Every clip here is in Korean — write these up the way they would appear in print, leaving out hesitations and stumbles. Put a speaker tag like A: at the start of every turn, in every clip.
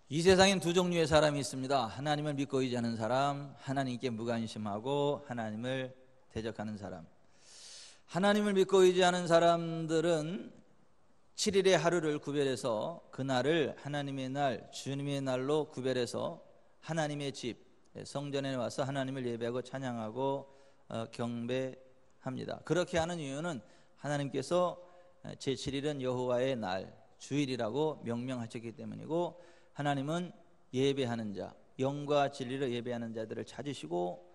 A: 이 세상엔 두 종류의 사람이 있습니다. 하나님을 믿고 의지하는 사람, 하나님께 무관심하고 하나님을 대적하는 사람. 하나님을 믿고 의지하는 사람들은 7일의 하루를 구별해서 그날을 하나님의 날, 주님의 날로 구별해서 하나님의 집, 성전에 와서 하나님을 예배하고 찬양하고 경배합니다. 그렇게 하는 이유는 하나님께서 제7일은 여호와의 날, 주일이라고 명명하셨기 때문이고, 하나님은 예배하는 자, 영과 진리로 예배하는 자들을 찾으시고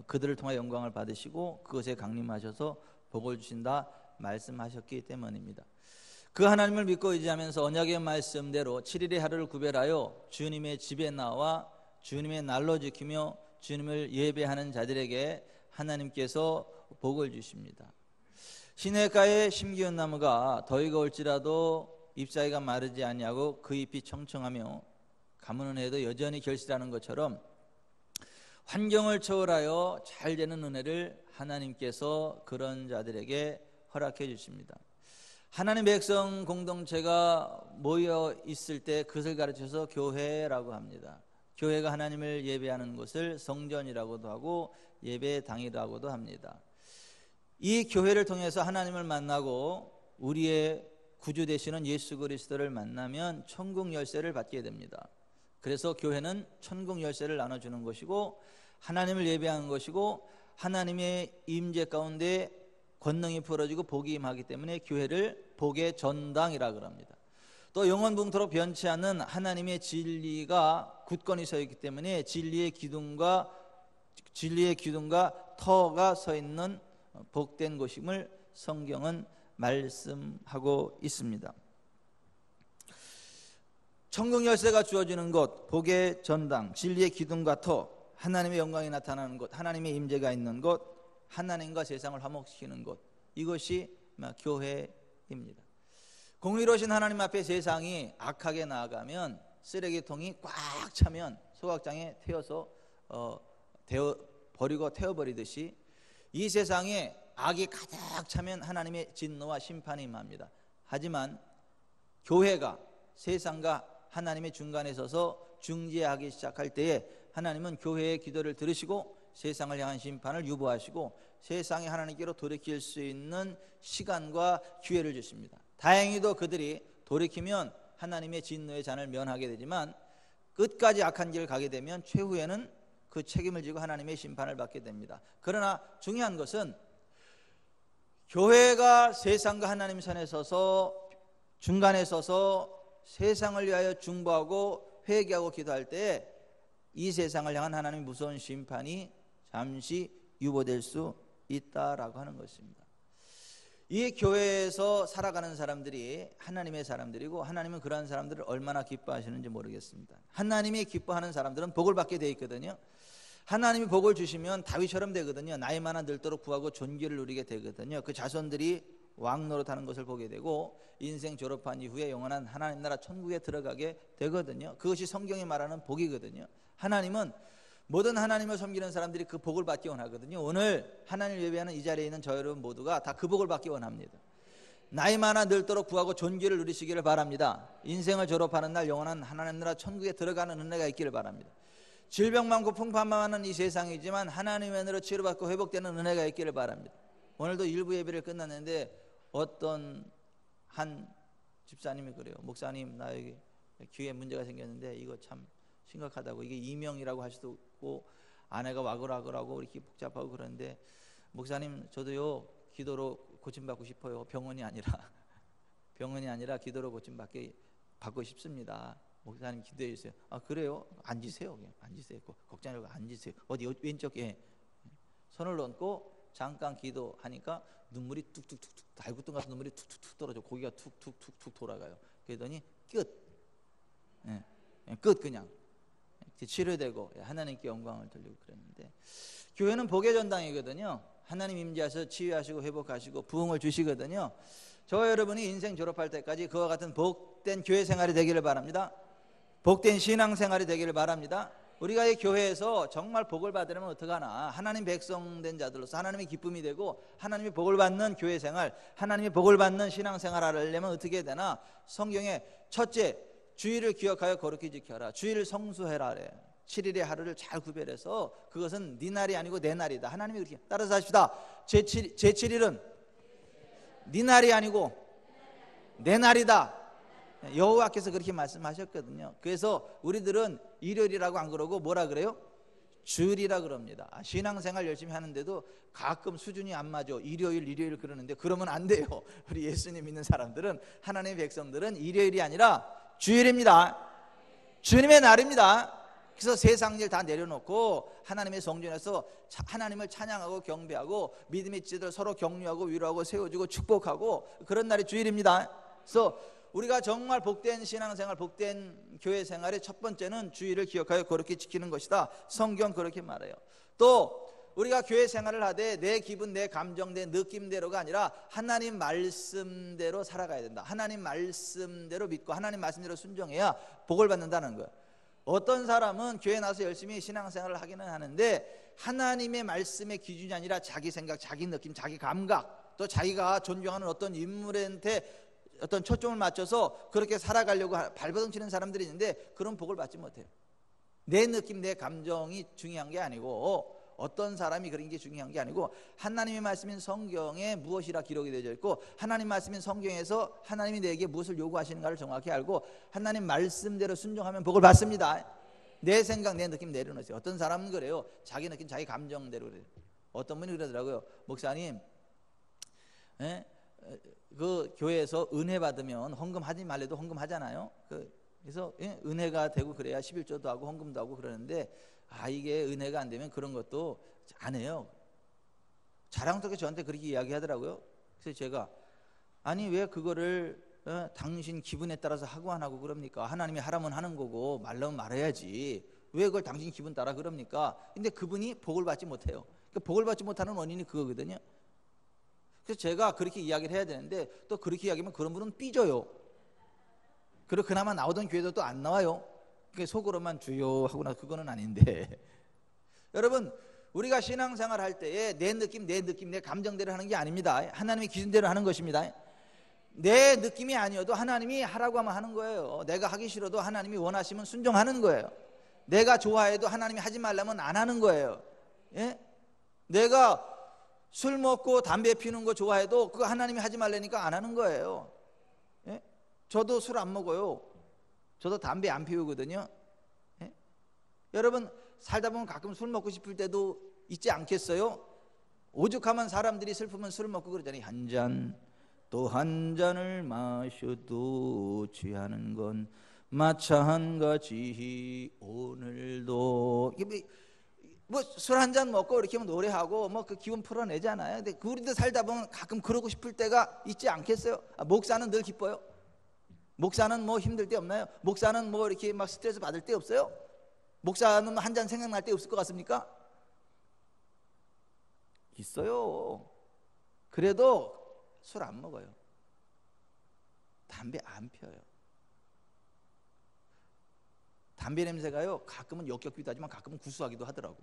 A: 그들을 통해 영광을 받으시고 그것에 강림하셔서 복을 주신다 말씀하셨기 때문입니다. 그 하나님을 믿고 의지하면서 언약의 말씀대로 7일의 하루를 구별하여 주님의 집에 나와 주님의 날로 지키며 주님을 예배하는 자들에게 하나님께서 복을 주십니다. 시냇가에 심기운 나무가 더위가 올지라도 잎사귀가 마르지 아니하고 그 잎이 청청하며 가뭄은 해도 여전히 결실하는 것처럼 환경을 초월하여 잘 되는 은혜를 하나님께서 그런 자들에게 허락해 주십니다. 하나님 백성 공동체가 모여 있을 때 그것을 가르쳐서 교회라고 합니다. 교회가 하나님을 예배하는 곳을 성전이라고도 하고 예배당이라고도 합니다. 이 교회를 통해서 하나님을 만나고 우리의 구주 되시는 예수 그리스도를 만나면 천국 열쇠를 받게 됩니다. 그래서 교회는 천국 열쇠를 나눠주는 것이고 하나님을 예배하는 것이고 하나님의 임재 가운데 권능이 풀어지고 복이 임하기 때문에 교회를 복의 전당이라고 합니다. 또 영원붕토록 변치 않는 하나님의 진리가 굳건히 서 있기 때문에 진리의 기둥과 터가 서 있는 복된 곳임을 성경은 말씀하고 있습니다. 천국 열쇠가 주어지는 곳, 복의 전당, 진리의 기둥과 터, 하나님의 영광이 나타나는 곳, 하나님의 임재가 있는 곳, 하나님과 세상을 화목시키는 곳, 이것이 교회입니다. 공의로우신 하나님 앞에 세상이 악하게 나아가면 쓰레기통이 꽉 차면 소각장에 태워서 버리고 태워버리듯이 이 세상에 악이 가득 차면 하나님의 진노와 심판이 임합니다. 하지만 교회가 세상과 하나님의 중간에 서서 중재하기 시작할 때에 하나님은 교회의 기도를 들으시고 세상을 향한 심판을 유보하시고 세상이 하나님께로 돌이킬 수 있는 시간과 기회를 주십니다. 다행히도 그들이 돌이키면 하나님의 진노의 잔을 면하게 되지만 끝까지 악한 길을 가게 되면 최후에는 그 책임을 지고 하나님의 심판을 받게 됩니다. 그러나 중요한 것은 교회가 세상과 하나님 선에 서서 중간에 서서 세상을 위하여 중보하고 회개하고 기도할 때 이 세상을 향한 하나님의 무서운 심판이 잠시 유보될 수 있다라고 하는 것입니다. 이 교회에서 살아가는 사람들이 하나님의 사람들이고 하나님은 그러한 사람들을 얼마나 기뻐하시는지 모르겠습니다. 하나님이 기뻐하는 사람들은 복을 받게 돼 있거든요. 하나님이 복을 주시면 다윗처럼 되거든요. 나이마나 늙도록 구하고 존귀를 누리게 되거든요. 그 자손들이 왕노릇하는 것을 보게 되고 인생 졸업한 이후에 영원한 하나님 나라 천국에 들어가게 되거든요. 그것이 성경이 말하는 복이거든요. 하나님은 모든 하나님을 섬기는 사람들이 그 복을 받기 원하거든요. 오늘 하나님을 예배하는 이 자리에 있는 저 여러분 모두가 다 그 복을 받기 원합니다. 나이 많아 늙도록 구하고 존귀를 누리시기를 바랍니다. 인생을 졸업하는 날 영원한 하나님 나라 천국에 들어가는 은혜가 있기를 바랍니다. 질병 많고 풍파 많은 이 세상이지만 하나님의 은혜로 치료받고 회복되는 은혜가 있기를 바랍니다. 오늘도 일부 예배를 끝났는데 어떤 한 집사님이 그래요. 목사님, 나에게 귀에 문제가 생겼는데 이거 참 심각하다고, 이게 이명이라고 할 수도 있고 아내가 와글와글하고 이렇게 복잡하고 그러는데 목사님 저도요 기도로 고침받고 싶어요. 병원이 아니라 기도로 고침받고 싶습니다. 목사님 기도해 주세요. 아 그래요? 앉으세요. 그냥 앉으세요. 걱정하지 말고 앉으세요. 어디 왼쪽에 손을 얹고 잠깐 기도하니까 눈물이 뚝뚝뚝뚝, 달구통 같은 눈물이 툭툭툭 떨어져. 고기가 툭툭툭툭 돌아가요. 그러더니 끝 그냥 치료되고 하나님께 영광을 돌리고 그랬는데, 교회는 복의 전당이거든요. 하나님 임재하셔서 치유하시고 회복하시고 부흥을 주시거든요. 저와 여러분이 인생 졸업할 때까지 그와 같은 복된 교회 생활이 되기를 바랍니다. 복된 신앙 생활이 되기를 바랍니다. 우리가 이 교회에서 정말 복을 받으려면 어떡하나, 하나님 백성된 자들로서 하나님의 기쁨이 되고 하나님의 복을 받는 교회 생활, 하나님의 복을 받는 신앙 생활을 하려면 어떻게 해야 되나? 성경에 첫째, 주일을 기억하여 거룩히 지켜라. 주일을 성수해라 그래. 7일의 하루를 잘 구별해서 그것은 네 날이 아니고 내 날이다. 하나님이 그렇게 따라서 하십시다. 제7일은 네 날이 아니고 내 날이다. 여호와께서 그렇게 말씀하셨거든요. 그래서 우리들은 일요일이라고 안 그러고 뭐라 그래요? 주일이라 그럽니다. 신앙생활 열심히 하는데도 가끔 수준이 안 맞아. 일요일 그러는데 그러면 안 돼요. 우리 예수님 믿는 사람들은, 하나님의 백성들은 일요일이 아니라 주일입니다. 주님의 날입니다. 그래서 세상 일 다 내려놓고 하나님의 성전에서 하나님을 찬양하고 경배하고 믿음의 지체들 서로 격려하고 위로하고 세워주고 축복하고 그런 날이 주일입니다. 그래서 우리가 정말 복된 신앙생활, 복된 교회 생활의 첫 번째는 주일을 기억하여 거룩히 지키는 것이다. 성경 그렇게 말해요. 또 우리가 교회 생활을 하되 내 기분, 내 감정, 내 느낌대로가 아니라 하나님 말씀대로 살아가야 된다. 하나님 말씀대로 믿고 하나님 말씀대로 순종해야 복을 받는다는 거예요. 어떤 사람은 교회 나와서 열심히 신앙생활을 하기는 하는데 하나님의 말씀의 기준이 아니라 자기 생각, 자기 느낌, 자기 감각, 또 자기가 존경하는 어떤 인물한테 어떤 초점을 맞춰서 그렇게 살아가려고 발버둥치는 사람들이 있는데 그런 복을 받지 못해요. 내 느낌, 내 감정이 중요한 게 아니고, 어떤 사람이 그런 게 중요한 게 아니고, 하나님의 말씀인 성경에 무엇이라 기록이 되어 있고 하나님 말씀인 성경에서 하나님이 내게 무엇을 요구하시는가를 정확히 알고 하나님 말씀대로 순종하면 복을 받습니다. 내 생각, 내 느낌 내려놓으세요. 어떤 사람은 그래요. 자기 느낌, 자기 감정대로 그래요. 어떤 분이 그러더라고요. 목사님, 그 교회에서 은혜 받으면 헌금하지 말래도 헌금하잖아요. 그래서 은혜가 되고 그래야 11조도 하고 헌금도 하고 그러는데, 이게 은혜가 안 되면 그런 것도 안 해요. 자랑스럽게 저한테 그렇게 이야기하더라고요. 그래서 제가, 아니 왜 그거를 당신 기분에 따라서 하고 안 하고 그럽니까? 하나님이 하라면 하는 거고 말라면 말해야지. 왜 그걸 당신 기분 따라 그럽니까? 근데 그분이 복을 받지 못해요. 그러니까 복을 받지 못하는 원인이 그거거든요. 그래서 제가 그렇게 이야기를 해야 되는데, 또 그렇게 이야기하면 그런 분은 삐져요. 그리고 그나마 나오던 교회도 또 안 나와요. 그게 속으로만 주요 하고 나 그거는 아닌데 여러분, 우리가 신앙생활 할 때에 내 느낌, 내 감정대로 하는 게 아닙니다. 하나님의 기준대로 하는 것입니다. 내 느낌이 아니어도 하나님이 하라고 하면 하는 거예요. 내가 하기 싫어도 하나님이 원하시면 순종하는 거예요. 내가 좋아해도 하나님이 하지 말라면 안 하는 거예요. 내가 술 먹고 담배 피우는 거 좋아해도 그거 하나님이 하지 말라니까 안 하는 거예요. 저도 술 안 먹어요. 저도 담배 안 피우거든요. 여러분, 살다 보면 가끔 술 먹고 싶을 때도 있지 않겠어요? 오죽하면 사람들이 슬프면 술 먹고 그러잖아요. 한 잔 또 한 잔을 마셔도 취하는 건 마찬가지 오늘도. 뭐 술 한 잔 먹고 이렇게 노래하고 뭐 그 기분 풀어내잖아요. 근데 우리도 살다 보면 가끔 그러고 싶을 때가 있지 않겠어요? 목사는 늘 기뻐요. 목사는 뭐 힘들 때 없나요? 목사는 뭐 이렇게 막 스트레스 받을 때 없어요? 목사는 한 잔 생각날 때 없을 것 같습니까? 있어요. 그래도 술 안 먹어요. 담배 안 펴요. 담배 냄새가요, 가끔은 역겹기도 하지만 가끔은 구수하기도 하더라고.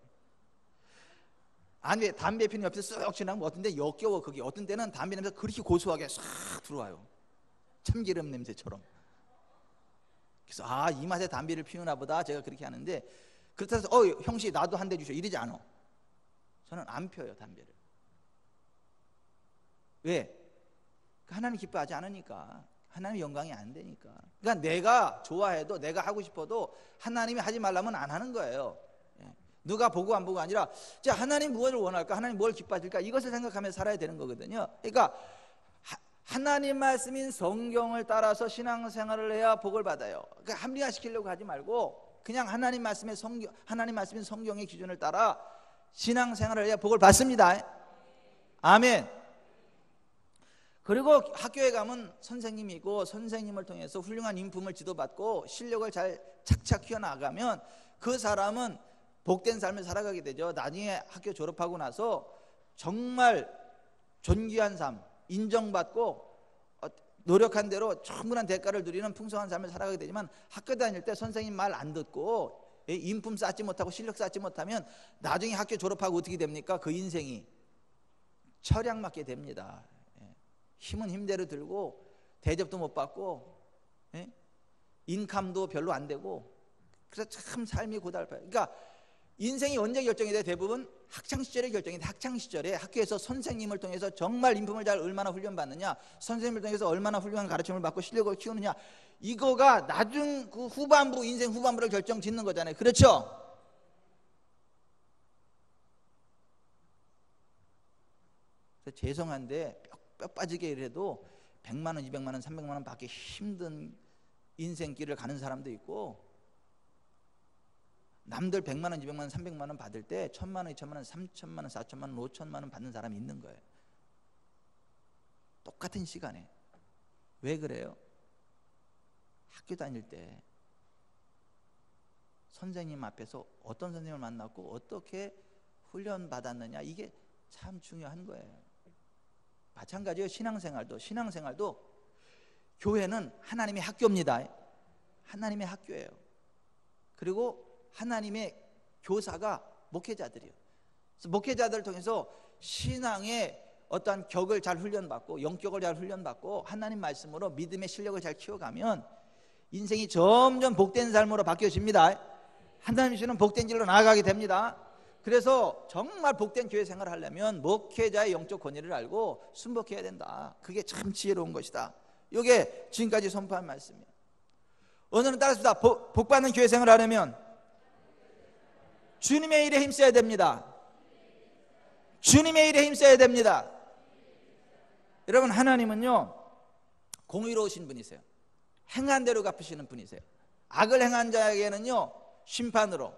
A: 아니, 왜 담배 피는 옆에서 쓱 지나면 어떤데 역겨워. 그게 어떤 때는 담배 냄새가 그렇게 고소하게 싹 들어와요. 참기름 냄새처럼. 그래서 이 맛에 담배를 피우나 보다, 제가 그렇게 하는데, 그렇다고 해서 형씨 나도 한 대 주셔 이러지 않아. 저는 안 펴요, 담배를. 왜? 하나님 기뻐하지 않으니까. 하나님 영광이 안 되니까. 그러니까 내가 좋아해도, 내가 하고 싶어도 하나님이 하지 말라면 안 하는 거예요. 누가 보고 안 보고 아니라, 자, 하나님 무엇을 원할까? 하나님 뭘 기뻐하실까? 이것을 생각하며 살아야 되는 거거든요. 그러니까 하나님 말씀인 성경을 따라서 신앙생활을 해야 복을 받아요. 그러니까 합리화시키려고 하지 말고 그냥 하나님 말씀의 성경, 하나님 말씀인 성경의 기준을 따라 신앙생활을 해야 복을 받습니다. 아멘. 그리고 학교에 가면 선생님이 있고, 선생님을 통해서 훌륭한 인품을 지도받고 실력을 잘 착착 키워나가면 그 사람은 복된 삶을 살아가게 되죠. 나중에 학교 졸업하고 나서 정말 존귀한 삶, 인정받고 노력한 대로 충분한 대가를 누리는 풍성한 삶을 살아가게 되지만, 학교 다닐 때 선생님 말 안 듣고 인품 쌓지 못하고 실력 쌓지 못하면 나중에 학교 졸업하고 어떻게 됩니까? 그 인생이 철양 맞게 됩니다. 힘은 힘대로 들고 대접도 못 받고 인감도 별로 안 되고, 그래서 참 삶이 고달파요. 그러니까 인생이 언제 결정이 돼? 대부분 학창시절에 결정이 돼. 학창시절에 학교에서 선생님을 통해서 정말 인품을 잘 얼마나 훈련받느냐, 선생님을 통해서 얼마나 훌륭한 가르침을 받고 실력을 키우느냐, 이거가 나중 그 후반부, 인생 후반부를 결정짓는 거잖아요. 그렇죠? 그래서 죄송한데 뼈 빠지게 일해도 100만 원, 200만 원, 300만 원 받기 힘든 인생길을 가는 사람도 있고, 남들 100만 원, 200만 원, 300만 원 받을 때 1000만 원, 2000만 원, 3000만 원, 4000만 원, 5000만 원 받는 사람이 있는 거예요. 똑같은 시간에. 왜 그래요? 학교 다닐 때 선생님 앞에서 어떤 선생님을 만났고 어떻게 훈련 받았느냐, 이게 참 중요한 거예요. 마찬가지예요. 신앙생활도 교회는 하나님의 학교입니다. 하나님의 학교예요. 그리고 하나님의 교사가 목회자들이에요. 그래서 목회자들을 통해서 신앙의 어떠한 격을 잘 훈련받고 영격을 잘 훈련받고 하나님 말씀으로 믿음의 실력을 잘 키워가면 인생이 점점 복된 삶으로 바뀌어집니다. 하나님 주시는 복된 길로 나아가게 됩니다. 그래서 정말 복된 교회 생활을 하려면 목회자의 영적 권위를 알고 순복해야 된다. 그게 참 지혜로운 것이다. 이게 지금까지 선포한 말씀이에요. 오늘은 따라서 복받는 교회 생활을 하려면 주님의 일에 힘써야 됩니다. 주님의 일에 힘써야 됩니다. 여러분, 하나님은요 공의로우신 분이세요. 행한 대로 갚으시는 분이세요. 악을 행한 자에게는요 심판으로,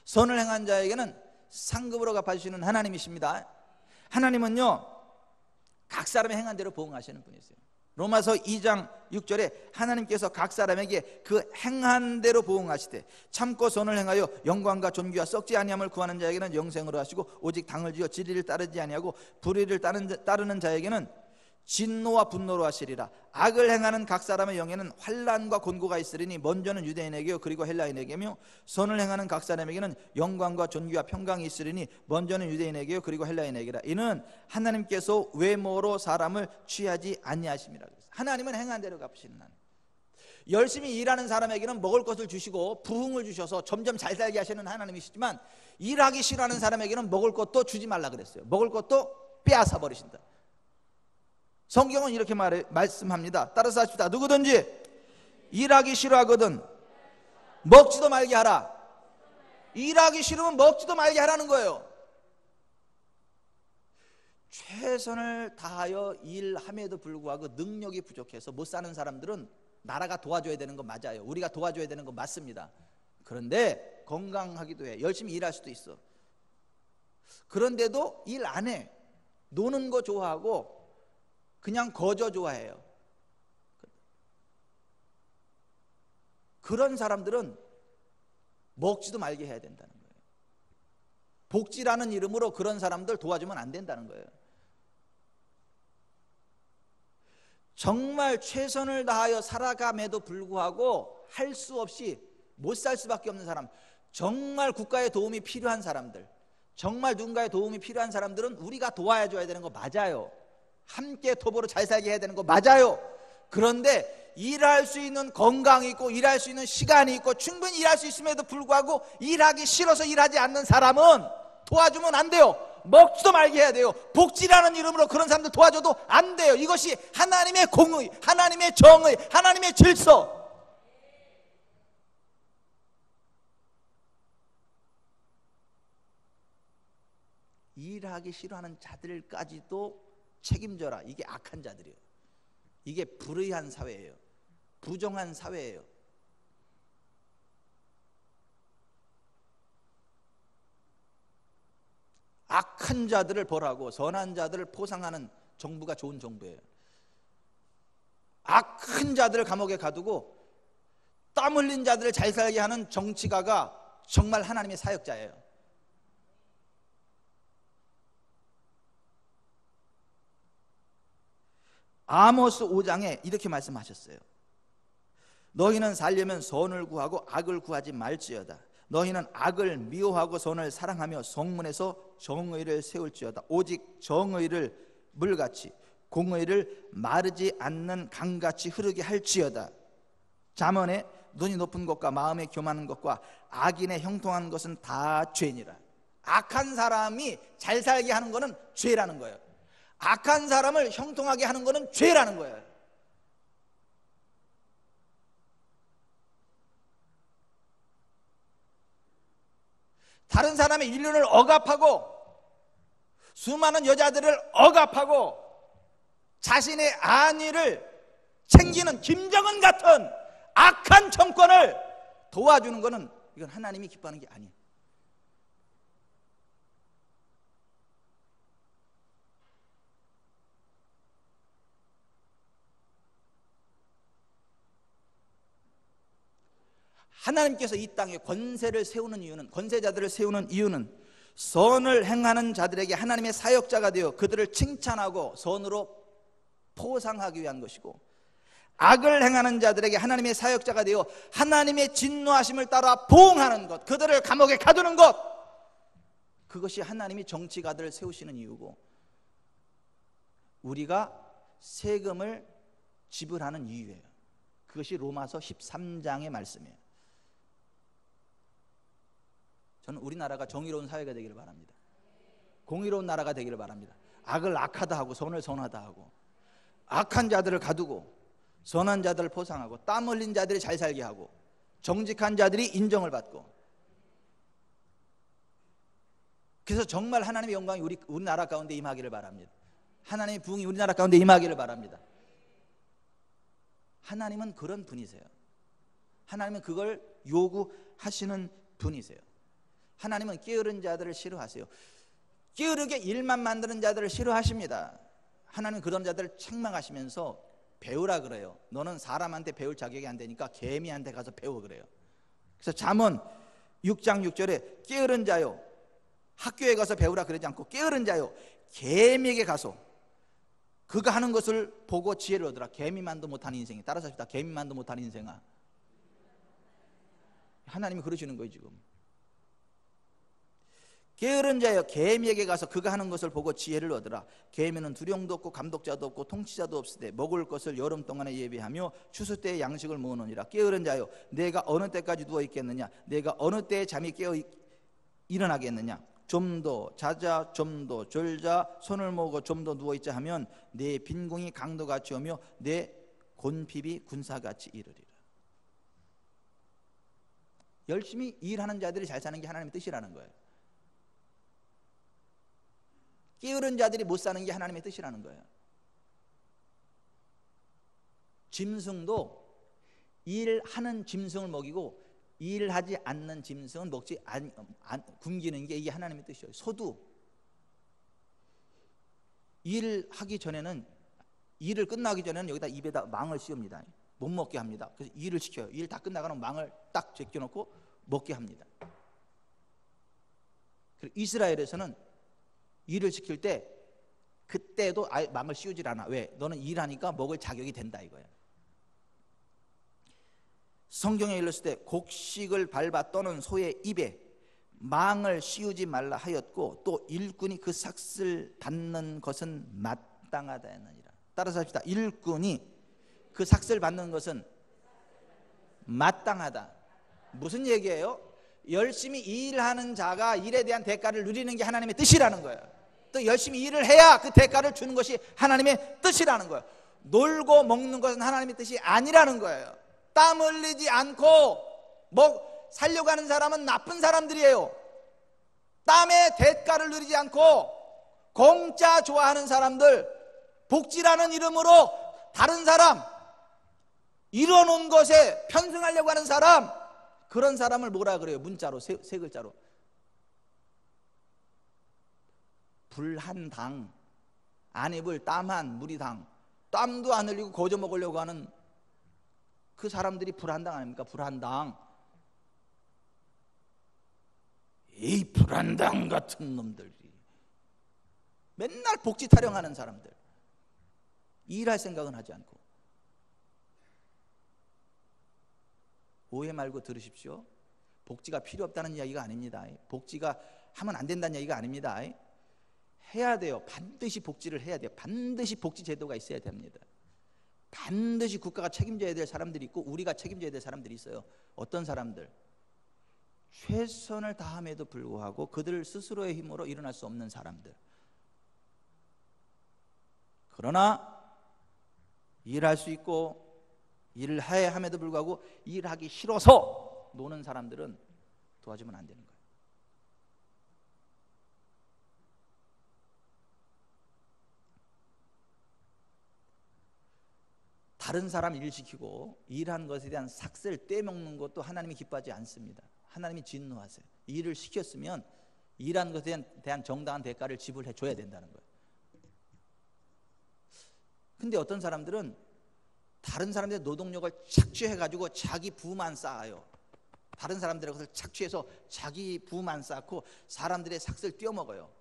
A: 선을 행한 자에게는 상급으로 갚아주시는 하나님이십니다. 하나님은요 각 사람의 행한 대로 보응하시는 분이세요. 로마서 2장 6절에 하나님께서 각 사람에게 그 행한 대로 보응하시되 참고 선을 행하여 영광과 존귀와 썩지 아니함을 구하는 자에게는 영생으로 하시고 오직 당을 지어 진리를 따르지 아니하고 불의를 따르는 자에게는 진노와 분노로 하시리라. 악을 행하는 각 사람의 영에는 환난과 곤고가 있으리니 먼저는 유대인에게요 그리고 헬라인에게며 선을 행하는 각 사람에게는 영광과 존귀와 평강이 있으리니 먼저는 유대인에게요 그리고 헬라인에게라. 이는 하나님께서 외모로 사람을 취하지 아니하심이라. 하나님은 행한 대로 갚으시는 하나님. 열심히 일하는 사람에게는 먹을 것을 주시고 부흥을 주셔서 점점 잘 살게 하시는 하나님이시지만, 일하기 싫어하는 사람에게는 먹을 것도 주지 말라 그랬어요. 먹을 것도 빼앗아 버리신다. 성경은 이렇게 말씀합니다. 따라서 하십시다. 누구든지 일하기 싫어하거든 먹지도 말게 하라. 일하기 싫으면 먹지도 말게 하라는 거예요. 최선을 다하여 일함에도 불구하고 능력이 부족해서 못 사는 사람들은 나라가 도와줘야 되는 거 맞아요. 우리가 도와줘야 되는 거 맞습니다. 그런데 건강하기도 해. 열심히 일할 수도 있어. 그런데도 일 안 해. 노는 거 좋아하고 그냥 거저 좋아해요. 그런 사람들은 먹지도 말게 해야 된다는 거예요. 복지라는 이름으로 그런 사람들 도와주면 안 된다는 거예요. 정말 최선을 다하여 살아감에도 불구하고 할 수 없이 못 살 수밖에 없는 사람, 정말 국가의 도움이 필요한 사람들, 정말 누군가의 도움이 필요한 사람들은 우리가 도와줘야 되는 거 맞아요. 함께 도보로 잘 살게 해야 되는 거 맞아요. 그런데 일할 수 있는 건강이 있고 일할 수 있는 시간이 있고 충분히 일할 수 있음에도 불구하고 일하기 싫어서 일하지 않는 사람은 도와주면 안 돼요. 먹지도 말게 해야 돼요. 복지라는 이름으로 그런 사람들 도와줘도 안 돼요. 이것이 하나님의 공의, 하나님의 정의, 하나님의 질서. 일하기 싫어하는 자들까지도 책임져라. 이게 악한 자들이에요. 이게 불의한 사회예요. 부정한 사회예요. 악한 자들을 벌하고 선한 자들을 포상하는 정부가 좋은 정부예요. 악한 자들을 감옥에 가두고 땀 흘린 자들을 잘 살게 하는 정치가가 정말 하나님의 사역자예요. 아모스 5장에 이렇게 말씀하셨어요. 너희는 살려면 선을 구하고 악을 구하지 말지어다. 너희는 악을 미워하고 선을 사랑하며 성문에서 정의를 세울지어다. 오직 정의를 물같이 공의를 마르지 않는 강같이 흐르게 할지어다. 잠언에 눈이 높은 것과 마음에 교만한 것과 악인의 형통한 것은 다 죄니라. 악한 사람이 잘 살게 하는 것은 죄라는 거예요. 악한 사람을 형통하게 하는 것은 죄라는 거예요. 다른 사람의 인륜을 억압하고 수많은 여자들을 억압하고 자신의 안위를 챙기는 김정은 같은 악한 정권을 도와주는 것은 이건 하나님이 기뻐하는 게 아니에요. 하나님께서 이 땅에 권세를 세우는 이유는, 권세자들을 세우는 이유는 선을 행하는 자들에게 하나님의 사역자가 되어 그들을 칭찬하고 선으로 포상하기 위한 것이고, 악을 행하는 자들에게 하나님의 사역자가 되어 하나님의 진노하심을 따라 보응하는 것, 그들을 감옥에 가두는 것, 그것이 하나님이 정치가들을 세우시는 이유고, 우리가 세금을 지불하는 이유예요. 그것이 로마서 13장의 말씀이에요. 저는 우리나라가 정의로운 사회가 되기를 바랍니다. 공의로운 나라가 되기를 바랍니다. 악을 악하다 하고 선을 선하다 하고, 악한 자들을 가두고 선한 자들을 포상하고, 땀 흘린 자들이 잘 살게 하고, 정직한 자들이 인정을 받고, 그래서 정말 하나님의 영광이 우리나라 가운데 임하기를 바랍니다. 하나님의 부흥이 우리나라 가운데 임하기를 바랍니다. 하나님은 그런 분이세요. 하나님은 그걸 요구하시는 분이세요. 하나님은 게으른 자들을 싫어하세요. 게으르게 일만 만드는 자들을 싫어하십니다. 하나님은 그런 자들을 책망하시면서 배우라 그래요. 너는 사람한테 배울 자격이 안 되니까 개미한테 가서 배워 그래요. 그래서 잠언 6장 6절에 게으른 자요, 학교에 가서 배우라 그러지 않고 게으른 자요, 개미에게 가서 그가 하는 것을 보고 지혜를 얻으라. 개미만도 못하는 인생이, 따라서 합시다. 개미만도 못하는 인생아. 하나님이 그러시는 거예요 지금. 게으른 자여, 개미에게 가서 그가 하는 것을 보고 지혜를 얻으라. 개미는 두령도 없고 감독자도 없고 통치자도 없으되 먹을 것을 여름 동안에 예비하며 추수 때에 양식을 모으느니라. 게으른 자여, 내가 어느 때까지 누워 있겠느냐? 내가 어느 때에 잠이 깨어 일어나겠느냐? 좀 더 자자, 좀 더 졸자, 손을 모으고 좀 더 누워있자 하면 내 빈궁이 강도같이 오며 내 곤핍이 군사같이 이르리라. 열심히 일하는 자들이 잘 사는 게 하나님의 뜻이라는 거예요. 게으른 자들이 못 사는 게 하나님의 뜻이라는 거예요. 짐승도 일하는 짐승을 먹이고 일하지 않는 짐승은 먹지 굶기는 게 이게 하나님의 뜻이에요. 소도 일하기 전에는, 일을 끝나기 전에는 여기다 입에다 망을 씌웁니다. 못 먹게 합니다. 그래서 일을 시켜요. 일 다 끝나가는 망을 딱 제껴놓고 먹게 합니다. 그리고 이스라엘에서는 일을 시킬 때 그때도 아예 망을 씌우질 않아. 왜? 너는 일하니까 먹을 자격이 된다 이거야. 성경에 일렀을 때 곡식을 밟아 떠는 소의 입에 망을 씌우지 말라 하였고, 또 일꾼이 그 삭슬 받는 것은 마땅하다 했느니라. 따라서 합시다. 일꾼이 그 삭슬 받는 것은 마땅하다. 무슨 얘기예요? 열심히 일하는 자가 일에 대한 대가를 누리는 게 하나님의 뜻이라는 거예요. 또 열심히 일을 해야 그 대가를 주는 것이 하나님의 뜻이라는 거예요. 놀고 먹는 것은 하나님의 뜻이 아니라는 거예요. 땀 흘리지 않고 살려고 하는 사람은 나쁜 사람들이에요. 땀의 대가를 누리지 않고 공짜 좋아하는 사람들, 복지라는 이름으로 다른 사람, 이뤄놓은 것에 편승하려고 하는 사람, 그런 사람을 뭐라 그래요? 문자로 세 글자로 불한당. 안 입을 땀한 무리당. 땀도 안 흘리고 거저 먹으려고 하는 그 사람들이 불한당 아닙니까? 불한당. 이 불한당 같은 놈들이 맨날 복지 타령하는 사람들, 일할 생각은 하지 않고. 오해 말고 들으십시오. 복지가 필요 없다는 이야기가 아닙니다. 복지가 하면 안 된다는 이야기가 아닙니다. 해야 돼요. 반드시 복지를 해야 돼요. 반드시 복지 제도가 있어야 됩니다. 반드시 국가가 책임져야 될 사람들이 있고 우리가 책임져야 될 사람들이 있어요. 어떤 사람들? 최선을 다함에도 불구하고 그들 스스로의 힘으로 일어날 수 없는 사람들. 그러나 일할 수 있고 일을 해야 함에도 불구하고 일하기 싫어서 노는 사람들은 도와주면 안 되는 거예요. 다른 사람 일 시키고 일한 것에 대한 삭슬 떼먹는 것도 하나님이 기뻐하지 않습니다. 하나님이 진노하세요. 일을 시켰으면 일한 것에 대한 정당한 대가를 지불해 줘야 된다는 거예요. 근데 어떤 사람들은 다른 사람들의 노동력을 착취해가지고 자기 부만 쌓아요. 다른 사람들의 것을 착취해서 자기 부만 쌓고 사람들의 삭슬 떼어먹어요.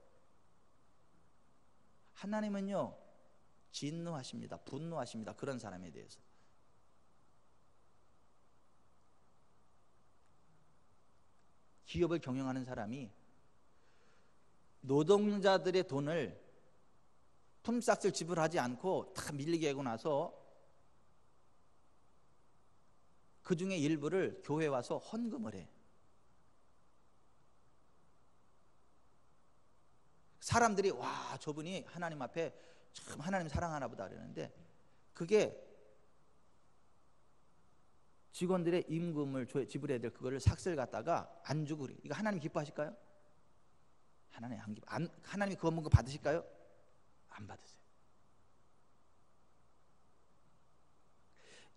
A: 하나님은요 진노하십니다. 분노하십니다. 그런 사람에 대해서. 기업을 경영하는 사람이 노동자들의 돈을 품삯을 지불하지 않고 다 밀리게 하고 나서 그 중에 일부를 교회에 와서 헌금을 해. 사람들이 와 저분이 하나님 앞에 참 하나님 사랑하나 보다 그러는데 그게 직원들의 임금을 지불해야 될 그거를 삭슬 갖다가 안 주고 그래. 이거 하나님 기뻐하실까요? 하나님 안 기뻐. 하나님이 그 헌금 받으실까요? 안 받으세요.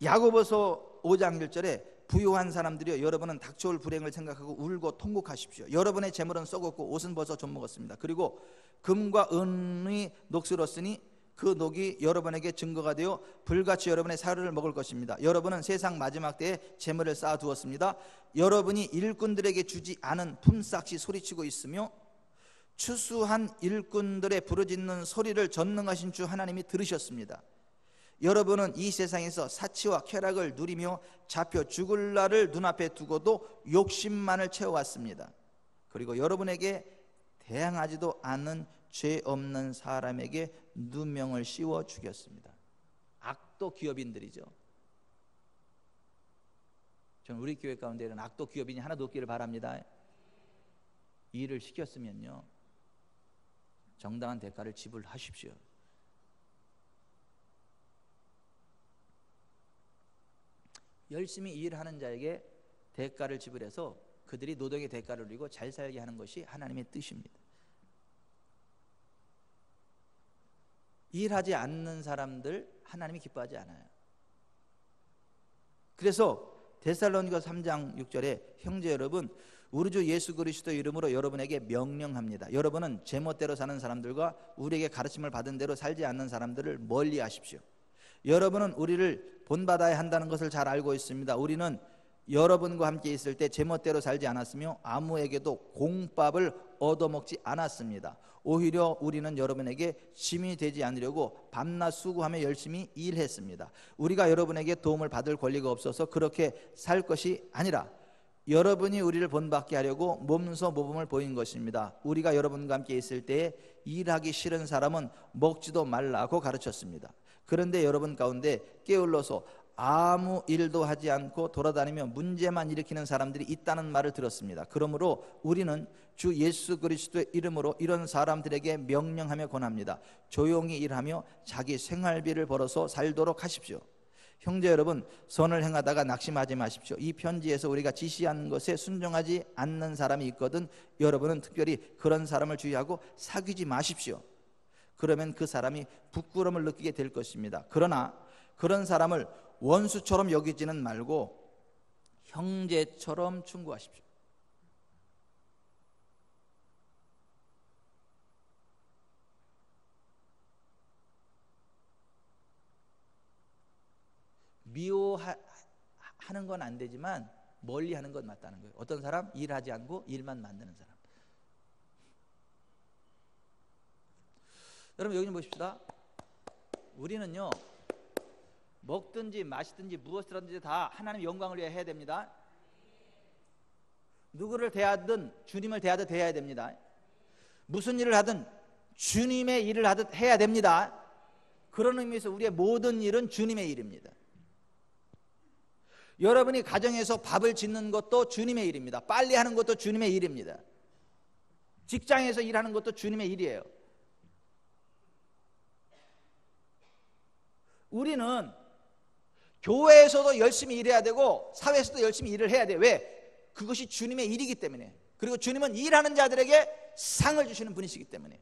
A: 야고보서 5장 1절에 부유한 사람들이여 여러분은 닥쳐올 불행을 생각하고 울고 통곡하십시오. 여러분의 재물은 썩었고 옷은 벗어 좀 먹었습니다. 그리고 금과 은이 녹슬었으니 그 녹이 여러분에게 증거가 되어 불같이 여러분의 사료를 먹을 것입니다. 여러분은 세상 마지막 때에 재물을 쌓아두었습니다. 여러분이 일꾼들에게 주지 않은 품삯이 소리치고 있으며 추수한 일꾼들의 부르짖는 소리를 전능하신 주 하나님이 들으셨습니다. 여러분은 이 세상에서 사치와 쾌락을 누리며 잡혀 죽을 날을 눈앞에 두고도 욕심만을 채워왔습니다. 그리고 여러분에게 대항하지도 않은 죄 없는 사람에게 누명을 씌워 죽였습니다. 악도 기업인들이죠. 저는 우리 교회 가운데 이런 악도 기업인이 하나도 없기를 바랍니다. 일을 시켰으면요 정당한 대가를 지불하십시오. 열심히 일하는 자에게 대가를 지불해서 그들이 노동의 대가를 누리고 잘 살게 하는 것이 하나님의 뜻입니다. 일하지 않는 사람들 하나님이 기뻐하지 않아요. 그래서 데살로니가 3장 6절에 형제 여러분 우리 주 예수 그리스도 이름으로 여러분에게 명령합니다. 여러분은 제멋대로 사는 사람들과 우리에게 가르침을 받은 대로 살지 않는 사람들을 멀리 하십시오. 여러분은 우리를 본받아야 한다는 것을 잘 알고 있습니다. 우리는 여러분과 함께 있을 때 제멋대로 살지 않았으며 아무에게도 공밥을 얻어먹지 않았습니다. 오히려 우리는 여러분에게 짐이 되지 않으려고 밤낮 수고하며 열심히 일했습니다. 우리가 여러분에게 도움을 받을 권리가 없어서 그렇게 살 것이 아니라 여러분이 우리를 본받게 하려고 몸소 모범을 보인 것입니다. 우리가 여러분과 함께 있을 때에 일하기 싫은 사람은 먹지도 말라고 가르쳤습니다. 그런데 여러분 가운데 게을러서 아무 일도 하지 않고 돌아다니며 문제만 일으키는 사람들이 있다는 말을 들었습니다. 그러므로 우리는 주 예수 그리스도의 이름으로 이런 사람들에게 명령하며 권합니다. 조용히 일하며 자기 생활비를 벌어서 살도록 하십시오. 형제 여러분, 선을 행하다가 낙심하지 마십시오. 이 편지에서 우리가 지시한 것에 순종하지 않는 사람이 있거든 여러분은 특별히 그런 사람을 주의하고 사귀지 마십시오. 그러면 그 사람이 부끄러움을 느끼게 될 것입니다. 그러나 그런 사람을 원수처럼 여기지는 말고 형제처럼 충고하십시오. 미워하는 건 안 되지만 멀리 하는 건 맞다는 거예요. 어떤 사람? 일하지 않고 일만 만드는 사람. 여러분 여기 좀 보십시다. 우리는요 먹든지 마시든지 무엇을 하든지 다 하나님 영광을 위해 해야 됩니다. 누구를 대하든 주님을 대하듯 해야 됩니다. 무슨 일을 하든 주님의 일을 하듯 해야 됩니다. 그런 의미에서 우리의 모든 일은 주님의 일입니다. 여러분이 가정에서 밥을 짓는 것도 주님의 일입니다. 빨리 하는 것도 주님의 일입니다. 직장에서 일하는 것도 주님의 일이에요. 우리는 교회에서도 열심히 일해야 되고 사회에서도 열심히 일을 해야 돼요. 왜? 그것이 주님의 일이기 때문에. 그리고 주님은 일하는 자들에게 상을 주시는 분이시기 때문에.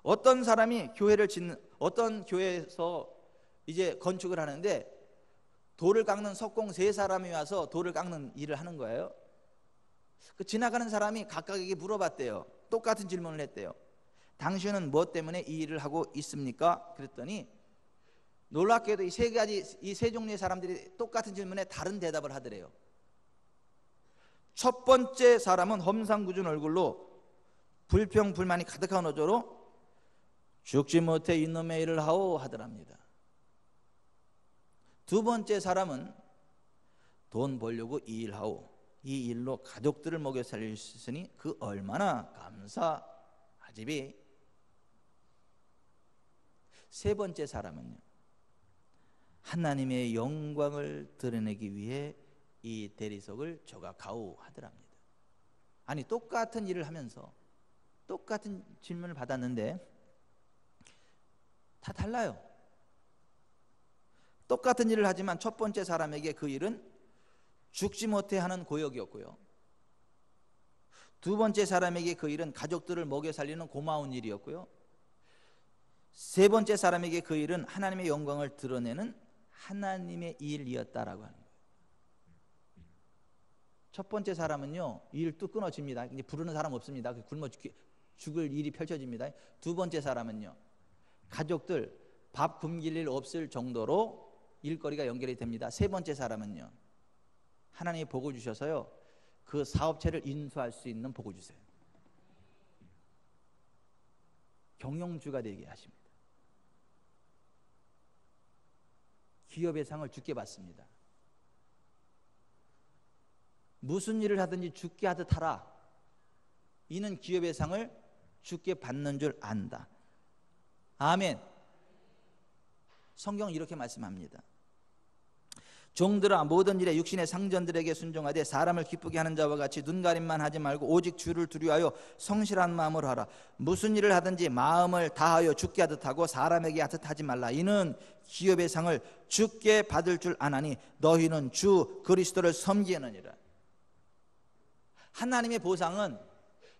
A: 어떤 사람이 어떤 교회에서 이제 건축을 하는데 돌을 깎는 석공 3사람이 와서 돌을 깎는 일을 하는 거예요. 그 지나가는 사람이 각각에게 물어봤대요. 똑같은 질문을 했대요. 당신은 무엇 때문에 이 일을 하고 있습니까? 그랬더니 놀랍게도 이 세 종류의 사람들이 똑같은 질문에 다른 대답을 하더래요. 첫 번째 사람은 험상궂은 얼굴로 불평 불만이 가득한 어조로 죽지 못해 이놈의 일을 하오 하더랍니다. 두 번째 사람은 돈 벌려고 이 일하오, 이 일로 가족들을 먹여 살릴 수 있으니 그 얼마나 감사하지비. 세 번째 사람은요, 하나님의 영광을 드러내기 위해 이 대리석을 조각하오 하더랍니다. 아니, 똑같은 일을 하면서 똑같은 질문을 받았는데 다 달라요. 똑같은 일을 하지만 첫 번째 사람에게 그 일은 죽지 못해 하는 고역이었고요, 두 번째 사람에게 그 일은 가족들을 먹여 살리는 고마운 일이었고요, 세 번째 사람에게 그 일은 하나님의 영광을 드러내는 하나님의 일이었다라고 하는 거예요. 첫 번째 사람은요, 일 뚝 끊어집니다. 이제 부르는 사람 없습니다. 굶어 죽을 일이 펼쳐집니다. 두 번째 사람은요, 가족들 밥 굶길 일 없을 정도로 일거리가 연결이 됩니다. 세 번째 사람은요, 하나님이 복을 주셔서요, 그 사업체를 인수할 수 있는 복을 주세요. 경영주가 되게 하십니다. 기업의 상을 주께 받습니다. 무슨 일을 하든지 주께 하듯 하라. 이는 기업의 상을 주께 받는 줄 안다. 아멘. 성경은 이렇게 말씀합니다. 종들아, 모든 일에 육신의 상전들에게 순종하되 사람을 기쁘게 하는 자와 같이 눈가림만 하지 말고 오직 주를 두려워하여 성실한 마음으로 하라. 무슨 일을 하든지 마음을 다하여 주께 하듯 하고 사람에게 하듯 하지 말라. 이는 기업의 상을 주께 받을 줄 아나니 너희는 주 그리스도를 섬기느니라. 하나님의 보상은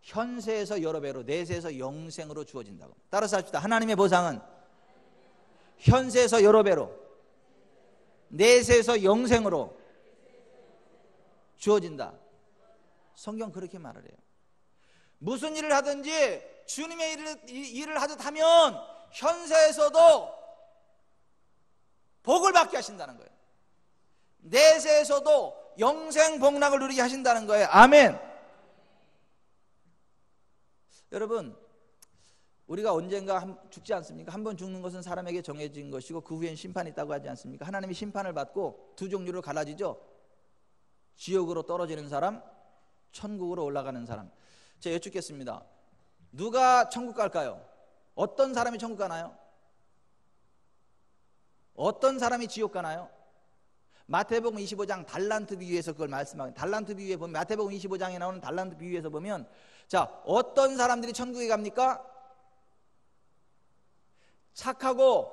A: 현세에서 여러 배로, 내세에서 영생으로 주어진다고. 따라서 합시다. 하나님의 보상은 현세에서 여러 배로, 내세에서 영생으로 주어진다. 성경 그렇게 말을 해요. 무슨 일을 하든지 주님의 일을 하듯 하면 현세에서도 복을 받게 하신다는 거예요. 내세에서도 영생 복락을 누리게 하신다는 거예요. 아멘. 여러분, 우리가 언젠가 죽지 않습니까? 한 번 죽는 것은 사람에게 정해진 것이고 그 후엔 심판이 있다고 하지 않습니까? 하나님이 심판을 받고 두 종류로 갈라지죠. 지옥으로 떨어지는 사람, 천국으로 올라가는 사람. 제가 여쭙겠습니다. 누가 천국 갈까요? 어떤 사람이 천국 가나요? 어떤 사람이 지옥 가나요? 마태복음 25장 달란트 비유에서 그걸 말씀합니다. 달란트 비유에 보면, 마태복음 25장에 나오는 달란트 비유에서 보면, 자, 어떤 사람들이 천국에 갑니까? 착하고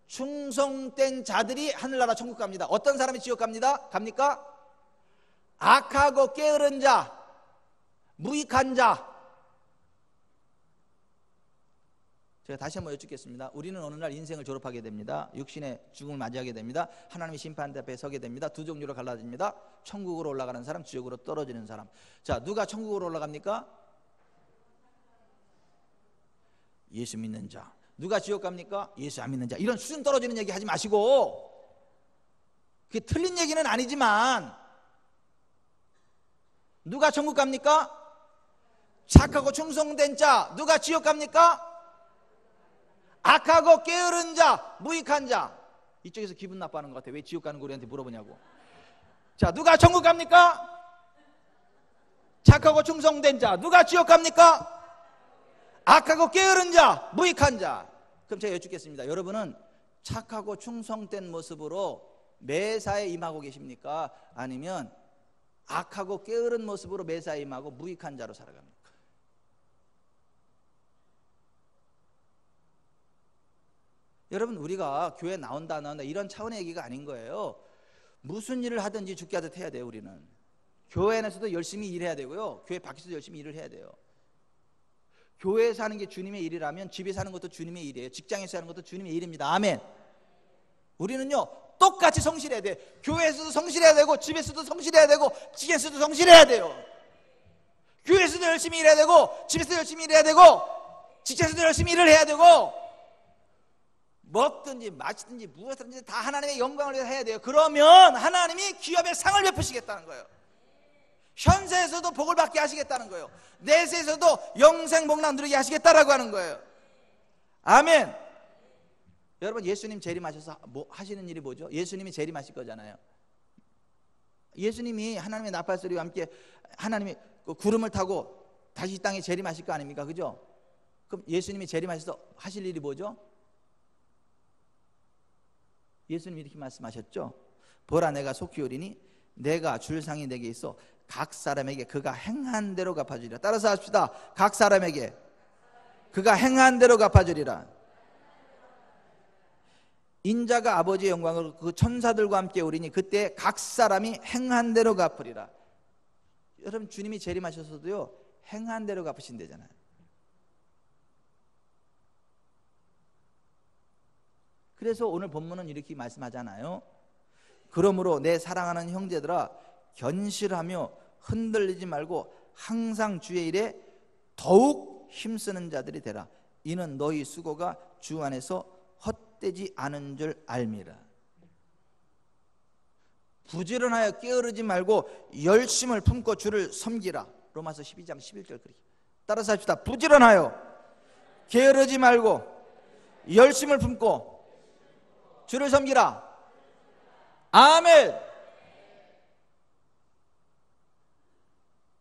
A: 충성된 자들이 하늘나라 천국 갑니다. 어떤 사람이 지옥 갑니까? 악하고 게으른 자, 무익한 자. 제가 다시 한번 여쭙겠습니다. 우리는 어느 날 인생을 졸업하게 됩니다. 육신의 죽음을 맞이하게 됩니다. 하나님의 심판 앞에 서게 됩니다. 두 종류로 갈라집니다. 천국으로 올라가는 사람, 지옥으로 떨어지는 사람. 자, 누가 천국으로 올라갑니까? 예수 믿는 자. 누가 지옥 갑니까? 예수 안 믿는 자. 이런 수준 떨어지는 얘기 하지 마시고, 그게 틀린 얘기는 아니지만, 누가 천국 갑니까? 착하고 충성된 자. 누가 지옥 갑니까? 악하고 게으른 자, 무익한 자. 이쪽에서 기분 나빠하는 것 같아. 왜 지옥 가는 거 우리한테 물어보냐고. 자, 누가 천국 갑니까? 착하고 충성된 자. 누가 지옥 갑니까? 악하고 게으른 자, 무익한 자. 그럼 제가 여쭙겠습니다. 여러분은 착하고 충성된 모습으로 매사에 임하고 계십니까? 아니면 악하고 게으른 모습으로 매사에 임하고 무익한 자로 살아갑니까? 여러분, 우리가 교회 나온다 이런 차원의 얘기가 아닌 거예요. 무슨 일을 하든지 죽게 하듯 해야 돼요. 우리는 교회 안에서도 열심히 일해야 되고요, 교회 밖에서도 열심히 일을 해야 돼요. 교회에서 하는 게 주님의 일이라면 집에서 하는 것도 주님의 일이에요. 직장에서 하는 것도 주님의 일입니다. 아멘. 우리는요 똑같이 성실해야 돼요. 교회에서도 성실해야 되고, 집에서도 성실해야 되고, 직장에서도 성실해야 돼요. 교회에서도 열심히 일해야 되고, 집에서도 열심히 일해야 되고, 직장에서도 열심히 일을 해야 되고, 먹든지 마시든지 무엇이든지 다 하나님의 영광을 위해서 해야 돼요. 그러면 하나님이 기업의 상을 베푸시겠다는 거예요. 현세에서도 복을 받게 하시겠다는 거예요. 내세에서도 영생 복락 누리게 하시겠다라고 하는 거예요. 아멘. 여러분, 예수님 재림하셔서 뭐 하시는 일이 뭐죠? 예수님이 재림하실 거잖아요. 예수님이 하나님의 나팔 소리와 함께 하나님이 그 구름을 타고 다시 이 땅에 재림하실 거 아닙니까? 그죠? 그럼 예수님이 재림하셔서 하실 일이 뭐죠? 예수님이 이렇게 말씀하셨죠. 보라, 내가 속히 오리니 내가 줄 상이 내게 있어 각 사람에게 그가 행한 대로 갚아주리라. 따라서 합시다. 각 사람에게 그가 행한 대로 갚아주리라. 인자가 아버지의 영광을 그 천사들과 함께 오리니 그때 각 사람이 행한 대로 갚으리라. 여러분, 주님이 재림하셔서도요 행한 대로 갚으신대잖아요. 그래서 오늘 본문은 이렇게 말씀하잖아요. 그러므로 내 사랑하는 형제들아, 견실하며 흔들리지 말고 항상 주의 일에 더욱 힘쓰는 자들이 되라. 이는 너희 수고가 주 안에서 헛되지 않은 줄 알미라. 부지런하여 게으르지 말고 열심을 품고 주를 섬기라. 로마서 12장 11절 그렇게 따라서 합시다. 부지런하여 게으르지 말고 열심을 품고 주를 섬기라. 아멘.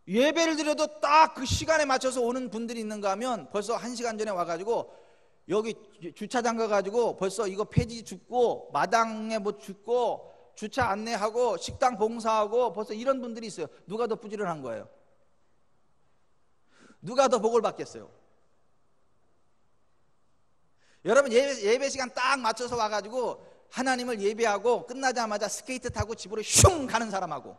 A: 예배를 드려도 딱 그 시간에 맞춰서 오는 분들이 있는가 하면 벌써 1시간 전에 와가지고 여기 주차장 가가지고 벌써 이거 폐지 줍고 마당에 뭐 줍고 주차 안내하고 식당 봉사하고 벌써 이런 분들이 있어요. 누가 더 부지런한 거예요? 누가 더 복을 받겠어요? 여러분, 예배 시간 딱 맞춰서 와가지고 하나님을 예배하고 끝나자마자 스케이트 타고 집으로 슝 가는 사람하고,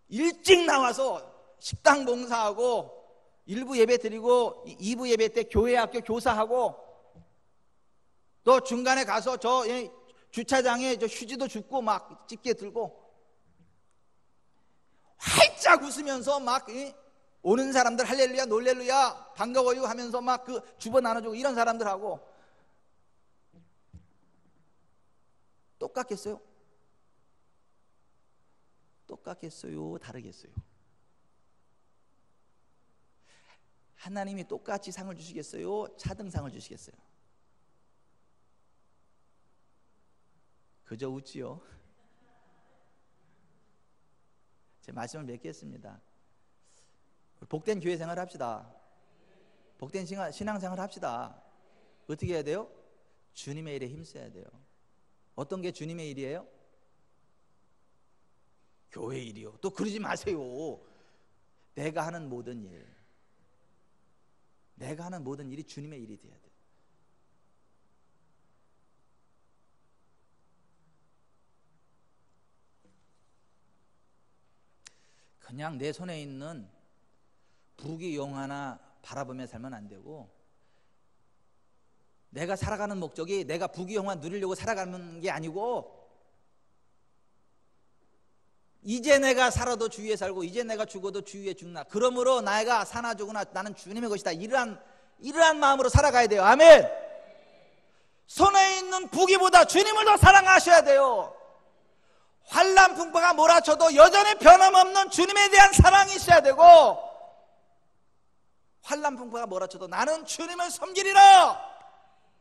A: 일찍 나와서 식당 봉사하고 1부 예배 드리고 2부 예배 때 교회 학교 교사하고 또 중간에 가서 저 주차장에 저 휴지도 줍고 막 집게 들고 활짝 웃으면서 막 오는 사람들 할렐루야 놀렐루야 반가워요 하면서 막 그 주보 나눠주고 이런 사람들하고 똑같겠어요? 똑같겠어요? 다르겠어요? 하나님이 똑같이 상을 주시겠어요? 차등상을 주시겠어요? 그저 웃지요. 제 말씀을 맺겠습니다. 복된 교회 생활을 합시다. 복된 신앙생활을 합시다. 어떻게 해야 돼요? 주님의 일에 힘써야 돼요. 어떤 게 주님의 일이에요? 교회 일이요. 또 그러지 마세요. 내가 하는 모든 일, 내가 하는 모든 일이 주님의 일이 돼야 돼요. 그냥 내 손에 있는 부귀영 하나 바라보며 살면 안 되고, 내가 살아가는 목적이 내가 부귀영화 누리려고 살아가는 게 아니고, 이제 내가 살아도 주 위에 살고 이제 내가 죽어도 주 위에 죽나, 그러므로 내가 사나 죽으나 나는 주님의 것이다, 이러한 마음으로 살아가야 돼요. 아멘. 손에 있는 부귀보다 주님을 더 사랑하셔야 돼요. 환난 풍파가 몰아쳐도 여전히 변함없는 주님에 대한 사랑이 있어야 되고, 환난 풍파가 몰아쳐도 나는 주님을 섬기리라,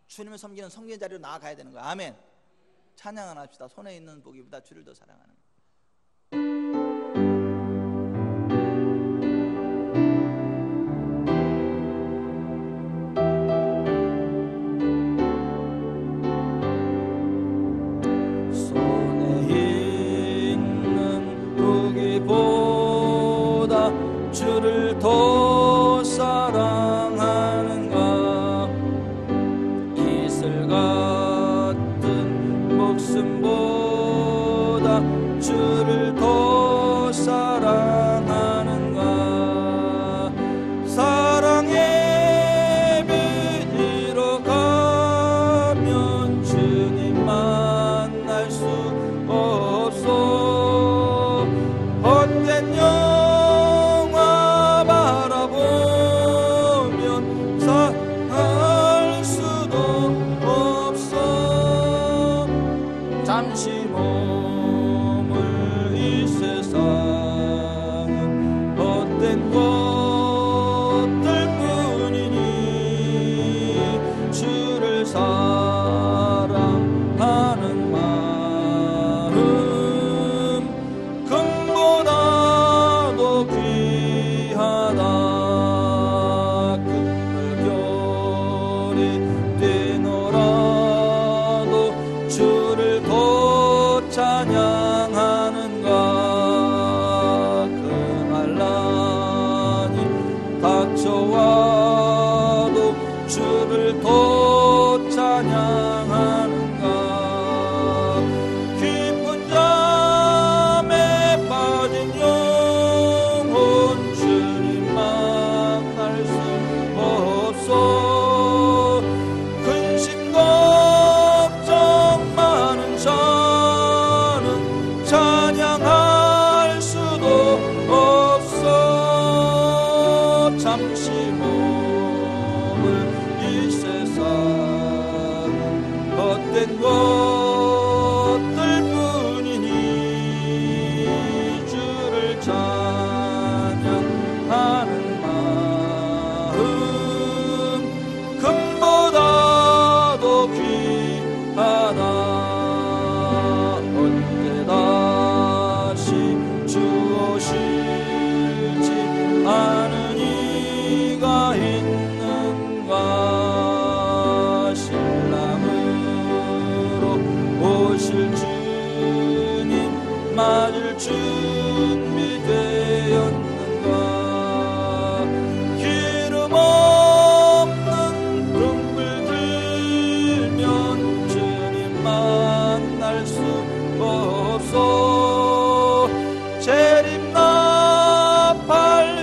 A: 주님을 섬기는 섬기는 자리로 나아가야 되는 거예요. 아멘. 찬양을 합시다. 손에 있는 부귀보다 주를 더 사랑하는 거예요. 손에 있는 무기보다 주를 더 사랑하는가. 이슬 같은 목숨보다 주를 더 사랑하는가. 사랑의 빛으로 가면 주님 만날 수 없어. 헛된 영화 바라보면 살 수도 없어. 잠시 머물 이 세상은 헛된 것들 뿐이니 주를 사랑하는 마음 금보다도 귀하다. 그물결이 되노라도 주를 더 찬양하는가. 그날란이 닥쳐와도 주를 더 찬양하는가. 깊은 잠에 빠진 영혼 주님 만날 수 없어. 근심 걱정 많은 자는 찬양할 수도 없어. 잠시 머물 이 세상은 헛된 것들 뿐이니 주를 찬양하는 마음 금보다도 귀하다. 언제 다시 주 오실지 아는 이가 있는가. 신랑으로 오실 주님 맞을 준비되었는가. 기름 없는 등불 들면 주님 만날 수 없어. 재림나팔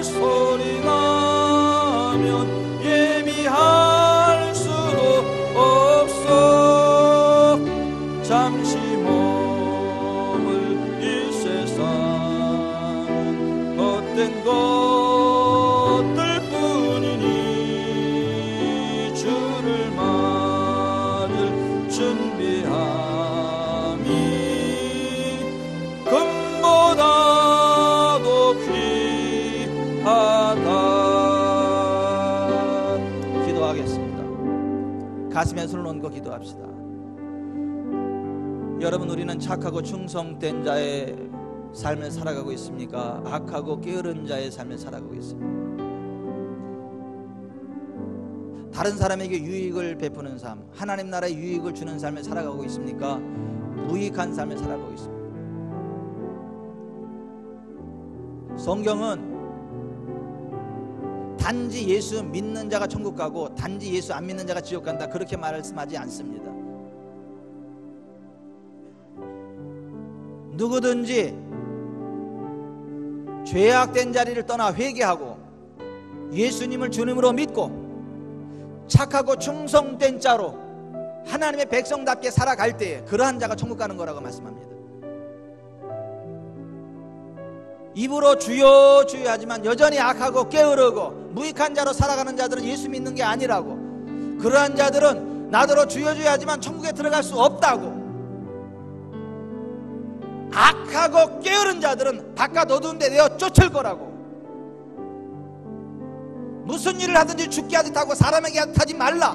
A: 소리 나면 예비할 수도 없어. 잠시 머물 이 세상은 헛된 것들 뿐이니 주를 맞을 준비함이 금보다도 귀하다. 기도하겠습니다. 가슴에 손을 얹고 기도합시다. 여러분, 우리는 착하고 충성된 자의 삶을 살아가고 있습니까? 악하고 게으른 자의 삶을 살아가고 있습니까? 다른 사람에게 유익을 베푸는 삶, 하나님 나라에 유익을 주는 삶을 살아가고 있습니까? 무익한 삶을 살아가고 있습니다. 성경은 단지 예수 믿는 자가 천국 가고 단지 예수 안 믿는 자가 지옥 간다, 그렇게 말씀하지 않습니다. 누구든지 죄악된 자리를 떠나 회개하고 예수님을 주님으로 믿고 착하고 충성된 자로 하나님의 백성답게 살아갈 때에 그러한 자가 천국 가는 거라고 말씀합니다. 입으로 주여 주여 하지만 여전히 악하고 게으르고 무익한 자로 살아가는 자들은 예수 믿는 게 아니라고, 그러한 자들은 나더러 주여 주여 하지만 천국에 들어갈 수 없다고, 악하고 게으른 자들은 바깥 어두운 데 내어 쫓을 거라고, 무슨 일을 하든지 죽게 하듯 하고 사람에게 하지 말라.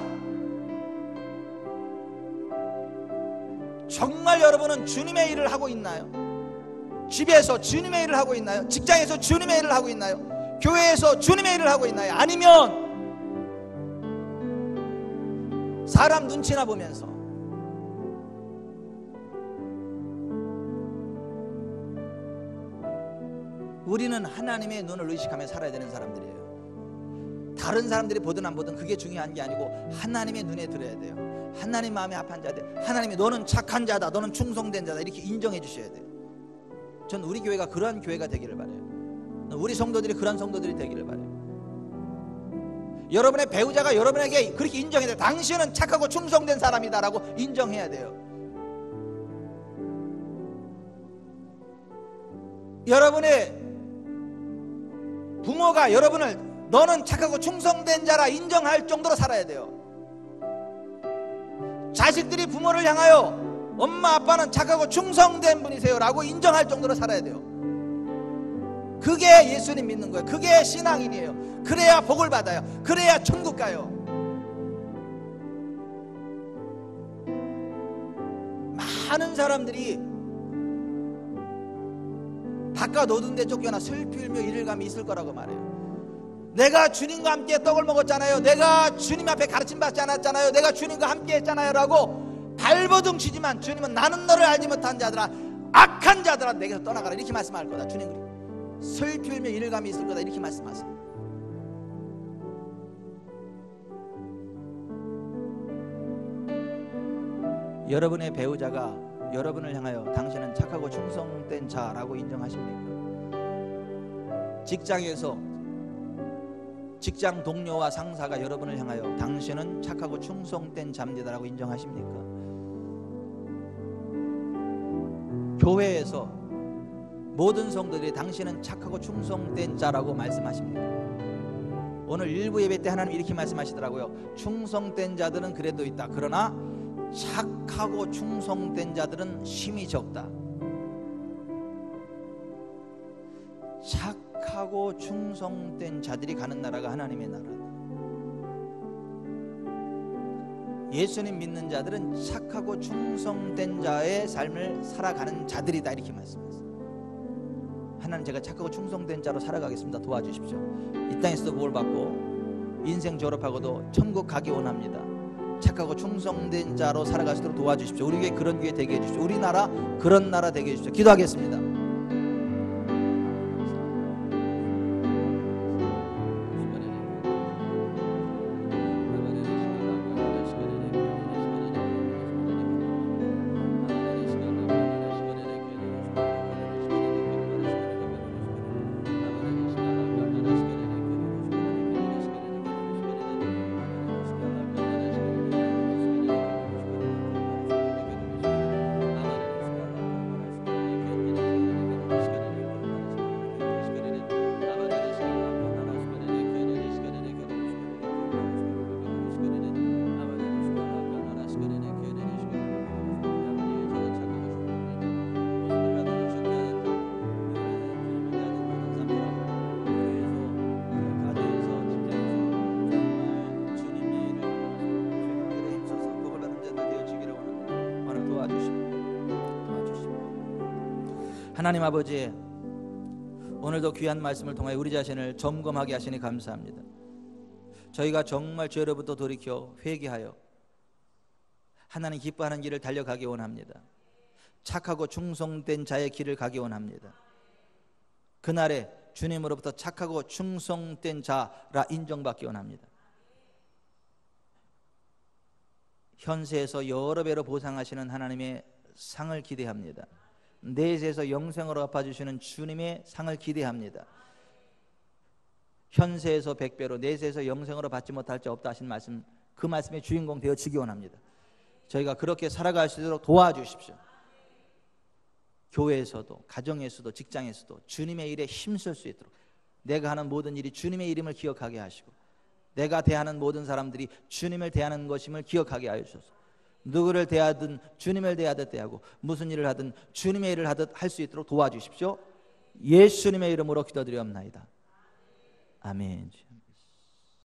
A: 정말 여러분은 주님의 일을 하고 있나요? 집에서 주님의 일을 하고 있나요? 직장에서 주님의 일을 하고 있나요? 교회에서 주님의 일을 하고 있나요? 아니면 사람 눈치나 보면서 우리는 하나님의 눈을 의식하며 살아야 되는 사람들이에요. 다른 사람들이 보든 안 보든 그게 중요한 게 아니고 하나님의 눈에 들어야 돼요. 하나님 마음에 합한 자들, 하나님이 너는 착한 자다, 너는 충성된 자다, 이렇게 인정해 주셔야 돼요. 전 우리 교회가 그러한 교회가 되기를 바라요. 우리 성도들이 그런 성도들이 되기를 바라요. 여러분의 배우자가 여러분에게 그렇게 인정해야 돼요. 당신은 착하고 충성된 사람이다라고 인정해야 돼요. 여러분의 부모가 여러분을 너는 착하고 충성된 자라 인정할 정도로 살아야 돼요. 자식들이 부모를 향하여 엄마 아빠는 착하고 충성된 분이세요 라고 인정할 정도로 살아야 돼요. 그게 예수님 믿는 거예요. 그게 신앙인이에요. 그래야 복을 받아요. 그래야 천국 가요. 많은 사람들이 바깥 어두운 데 쫓겨나 슬피 울며 이를 감이 있을 거라고 말해요. 내가 주님과 함께 떡을 먹었잖아요. 내가 주님 앞에 가르침 받지 않았잖아요. 내가 주님과 함께 했잖아요 라고 발버둥 치지만 주님은 나는 너를 알지 못한 자들아, 악한 자들아, 내게서 떠나가라 이렇게 말씀할 거다. 주님 슬피 울며 이를 감이 있을 거다 이렇게 말씀하세요. 여러분의 배우자가 여러분을 향하여 당신은 착하고 충성된 자라고 인정하십니까? 직장에서 직장 동료와 상사가 여러분을 향하여 당신은 착하고 충성된 자입니다라고 인정하십니까? 교회에서 모든 성도들이 당신은 착하고 충성된 자라고 말씀하십니까? 오늘 일부 예배 때 하나님 이렇게 말씀하시더라고요. 충성된 자들은 그래도 있다. 그러나 착하고 충성된 자들은 심히 적다. 착하고 충성된 자들이 가는 나라가 하나님의 나라다. 예수님 믿는 자들은 착하고 충성된 자의 삶을 살아가는 자들이다 이렇게 말씀하셨어요. 하나님, 제가 착하고 충성된 자로 살아가겠습니다. 도와주십시오. 이 땅에서도 복을 받고 인생 졸업하고도 천국 가기 원합니다. 착하고 충성된 자로 살아갈 수 있도록 도와주십시오. 우리 교회 그런 교회 되게 해주십시오. 우리나라 그런 나라 되게 해주십시오. 기도하겠습니다. 하나님 아버지, 오늘도 귀한 말씀을 통해 우리 자신을 점검하게 하시니 감사합니다. 저희가 정말 죄로부터 돌이켜 회개하여 하나님 기뻐하는 길을 달려가기 원합니다. 착하고 충성된 자의 길을 가기 원합니다. 그날에 주님으로부터 착하고 충성된 자라 인정받기 원합니다. 현세에서 여러 배로 보상하시는 하나님의 상을 기대합니다. 내세에서 영생으로 갚아주시는 주님의 상을 기대합니다. 현세에서 100배로 내세에서 영생으로 받지 못할 자 없다 하신 말씀, 그 말씀의 주인공 되어지기 원합니다. 저희가 그렇게 살아갈 수 있도록 도와주십시오. 교회에서도 가정에서도 직장에서도 주님의 일에 힘쓸 수 있도록, 내가 하는 모든 일이 주님의 이름을 기억하게 하시고 내가 대하는 모든 사람들이 주님을 대하는 것임을 기억하게 하여 주소서. 누구를 대하든 주님을 대하듯 대하고 무슨 일을 하든 주님의 일을 하듯 할 수 있도록 도와주십시오. 예수님의 이름으로 기도드리옵나이다. 아멘.